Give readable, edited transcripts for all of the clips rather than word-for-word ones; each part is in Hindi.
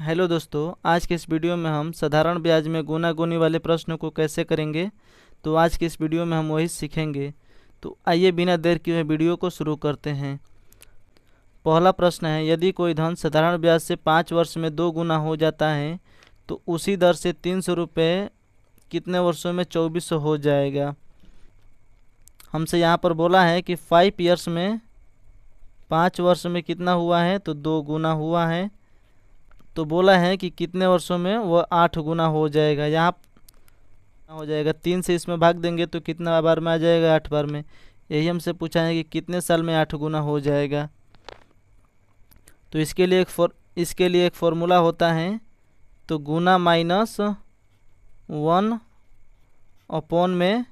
हेलो दोस्तों, आज के इस वीडियो में हम साधारण ब्याज में गुना गुनी वाले प्रश्नों को कैसे करेंगे। तो आज के इस वीडियो में हम वही सीखेंगे। तो आइए बिना देर किए वीडियो को शुरू करते हैं। पहला प्रश्न है, यदि कोई धन साधारण ब्याज से 5 वर्ष में 2 गुना हो जाता है तो उसी दर से 300 रुपये कितने वर्षों में 2400 हो जाएगा। हमसे यहाँ पर बोला है कि 5 ईयर्स में 5 वर्ष में कितना हुआ है, तो 2 गुना हुआ है। तो बोला है कि कितने वर्षों में वह 8 गुना हो जाएगा। यहाँ हो जाएगा 3 से इसमें भाग देंगे तो कितना बार में आ जाएगा, 8 बार में। यही हमसे पूछा है कि कितने साल में 8 गुना हो जाएगा। तो इसके लिए एक फॉर्मूला होता है, तो गुना माइनस 1 अपॉन में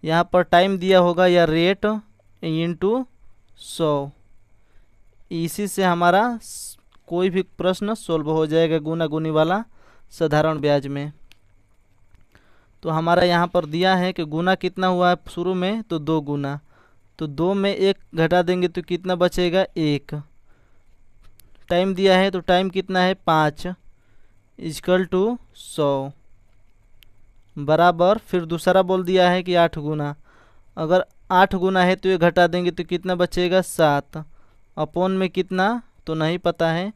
यहाँ पर टाइम दिया होगा या रेट इंटू 100। इसी से हमारा कोई भी प्रश्न सोल्व हो जाएगा गुना गुनी वाला साधारण ब्याज में। तो हमारा यहाँ पर दिया है कि गुना कितना हुआ है शुरू में, तो 2 गुना। तो 2 में 1 घटा देंगे तो कितना बचेगा, 1। टाइम दिया है तो टाइम कितना है, 5 इक्वल टू 100 बराबर। फिर दूसरा बोल दिया है कि 8 गुना। अगर 8 गुना है तो ये घटा देंगे तो कितना बचेगा, 7 अपॉन में कितना तो नहीं पता है,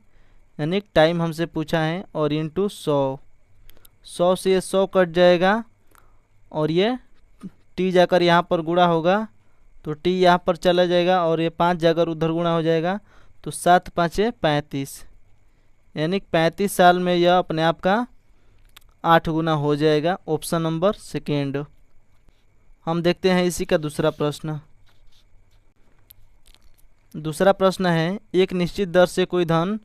यानी टाइम हमसे पूछा है, और इंटू 100 से ये 100 कट जाएगा और ये टी जाकर यहाँ पर गुणा होगा तो टी यहाँ पर चला जाएगा और ये 5 जाकर उधर गुणा हो जाएगा। तो 7 5 35, यानी 35 साल में यह अपने आप का 8 गुना हो जाएगा। Option number second. हम देखते हैं इसी का दूसरा प्रश्न। दूसरा प्रश्न है, एक निश्चित दर से कोई धन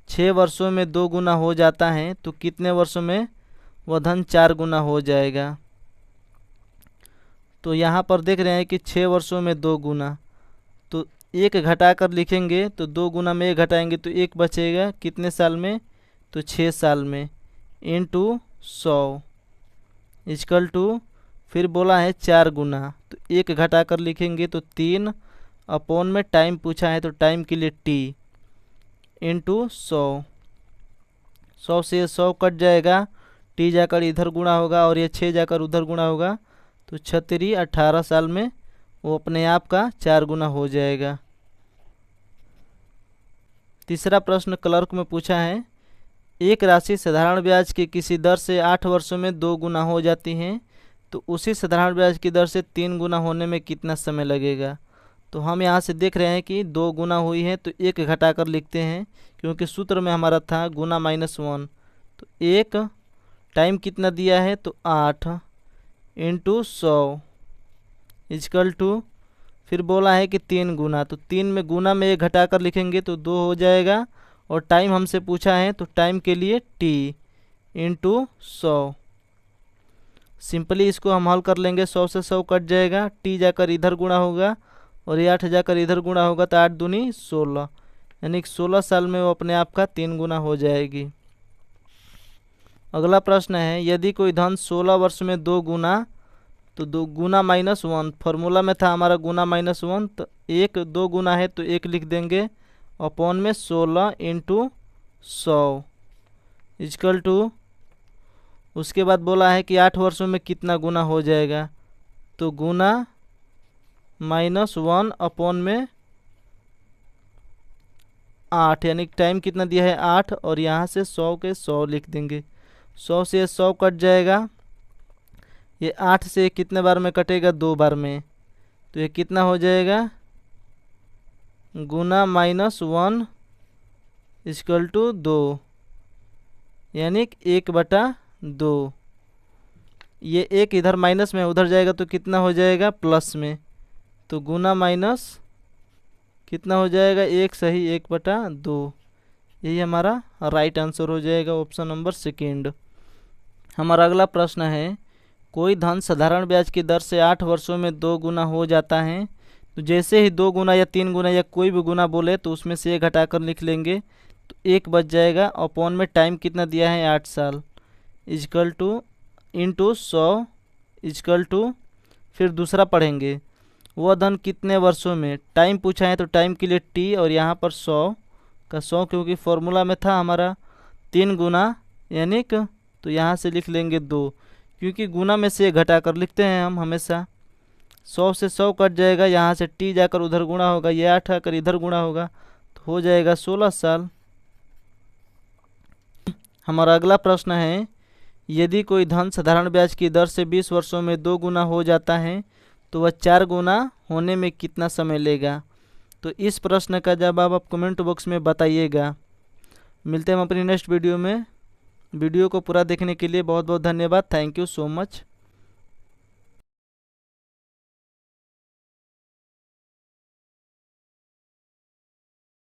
6 वर्षों में 2 गुना हो जाता है तो कितने वर्षों में वह धन 4 गुना हो जाएगा। तो यहाँ पर देख रहे हैं कि 6 वर्षों में 2 गुना, तो 1 घटा कर लिखेंगे तो 2 गुना में 1 घटाएंगे तो 1 बचेगा, कितने साल में, तो 6 साल में, इंटू 100 इक्वल टू, फिर बोला है 4 गुना, तो 1 घटा कर लिखेंगे तो 3 अपॉन में टाइम पूछा है तो टाइम के लिए टी इंटू 100 से 100 कट जाएगा, टी जाकर इधर गुणा होगा और ये 6 जाकर उधर गुणा होगा तो 36 18 साल में वो अपने आप का 4 गुना हो जाएगा। तीसरा प्रश्न क्लर्क में पूछा है, एक राशि साधारण ब्याज की किसी दर से 8 वर्षों में 2 गुना हो जाती है तो उसी साधारण ब्याज की दर से 3 गुना होने में कितना समय लगेगा। तो हम यहाँ से देख रहे हैं कि 2 गुना हुई है तो 1 घटा कर लिखते हैं, क्योंकि सूत्र में हमारा था गुना माइनस 1। तो 1 टाइम कितना दिया है, तो 8 इंटू 100 इक्वल टू, फिर बोला है कि 3 गुना, तो 3 में गुना में 1 घटा कर लिखेंगे तो 2 हो जाएगा, और टाइम हमसे पूछा है तो टाइम के लिए टी इंटू 100। सिंपली इसको हम हल कर लेंगे, 100 से 100 कट जाएगा, टी जाकर इधर गुणा होगा और ये 8 जाकर इधर गुणा होगा तो 8 दूनी 16, यानी 16 साल में वो अपने आप का 3 गुना हो जाएगी। अगला प्रश्न है, यदि कोई धन 16 वर्ष में 2 गुना, तो 2 गुना माइनस 1, फॉर्मूला में था हमारा गुना माइनस 1, तो 2 गुना है तो 1 लिख देंगे अपॉन में 16 इंटू 100 इक्वल टू, उसके बाद बोला है कि 8 वर्षों में कितना गुना हो जाएगा, तो गुना माइनस 1 अपॉन में 8, यानी टाइम कितना दिया है 8, और यहाँ से 100 के 100 लिख देंगे। 100 से 100 कट जाएगा, ये 8 से कितने बार में कटेगा, 2 बार में, तो ये कितना हो जाएगा, गुना माइनस 1 इक्वल टू 2, यानी 1/2। ये 1 इधर माइनस में उधर जाएगा तो कितना हो जाएगा, प्लस में, तो गुना माइनस कितना हो जाएगा, 1 सही 1/2। यही हमारा राइट आंसर हो जाएगा, ऑप्शन नंबर सेकेंड। हमारा अगला प्रश्न है, कोई धन साधारण ब्याज की दर से 8 वर्षों में 2 गुना हो जाता है, तो जैसे ही 2 गुना या 3 गुना या कोई भी गुना बोले तो उसमें से 1 घटा कर लिख लेंगे तो 1 बच जाएगा, अपॉन में टाइम कितना दिया है 8 साल equal to into 100 equal to, फिर दूसरा पढ़ेंगे, वह धन कितने वर्षों में, टाइम पूछा है तो टाइम के लिए टी और यहाँ पर 100 का 100, क्योंकि फॉर्मूला में था हमारा 3 गुना यानी कि तो यहाँ से लिख लेंगे 2, क्योंकि गुना में से घटा कर लिखते हैं हम हमेशा। 100 से 100 कट जाएगा, यहाँ से टी जाकर उधर गुणा होगा, ये 8 आकर इधर गुणा होगा, तो हो जाएगा 16 साल। हमारा अगला प्रश्न है, यदि कोई धन साधारण ब्याज की दर से 20 वर्षों में 2 गुना हो जाता है तो वह 4 गुना होने में कितना समय लेगा। तो इस प्रश्न का जवाब आप कमेंट बॉक्स में बताइएगा। मिलते हैं हम अपनी नेक्स्ट वीडियो में। वीडियो को पूरा देखने के लिए बहुत बहुत धन्यवाद। Thank you so much.